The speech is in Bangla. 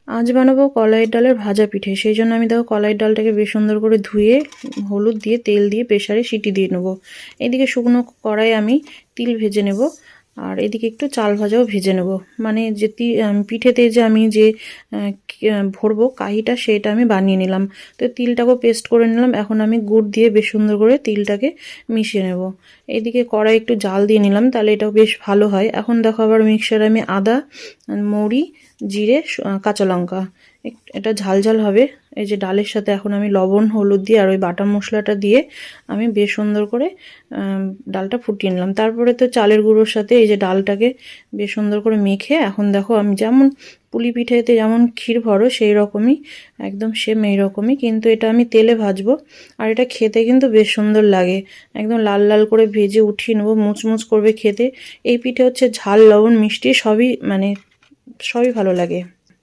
আজ বানাবো কলাইয়ের ডালের ভাজা পিঠে। সেই জন্য আমি দেখো কলাইয়ের ডালটাকে বেশ সুন্দর করে ধুয়ে হলুদ দিয়ে তেল দিয়ে প্রেসারে সিটি দিয়ে নেবো। এদিকে শুকনো কড়াই আমি তিল ভেজে নেব, আর এদিকে একটু চাল ভাজাও ভেজে নেব। মানে যে পিঠেতে যে আমি যে ভরবো কাহিটা সেটা আমি বানিয়ে নিলাম। তো তিলটাকেও পেস্ট করে নিলাম। এখন আমি গুড় দিয়ে বেশ সুন্দর করে তিলটাকে মিশিয়ে নেব। এদিকে কড়াই একটু জাল দিয়ে নিলাম, তাহলে এটাও বেশ ভালো হয়। এখন দেখো আবার মিক্সারে আমি আদা, মৌরি, জিরে, কাঁচা লঙ্কা, এটা ঝাল ঝাল হবে। এই যে ডালের সাথে এখন আমি লবণ, হলুদ দিয়ে আর ওই বাটা মশলাটা দিয়ে আমি বেশ সুন্দর করে ডালটা ফুটিয়ে নিলাম। তারপরে তো চালের গুঁড়োর সাথে এই যে ডালটাকে বেশ সুন্দর করে মেখে এখন দেখো আমি যেমন পুলি পিঠেতে যেমন ক্ষীর ভরো সেই রকমই একদম সেম এই রকমই, কিন্তু এটা আমি তেলে ভাজবো। আর এটা খেতে কিন্তু বেশ সুন্দর লাগে। একদম লাল লাল করে ভেজে উঠিয়ে নেবো, মুচমুচ করবে খেতে। এই পিঠে হচ্ছে ঝাল, লবণ, মিষ্টি সবই ভালো লাগে।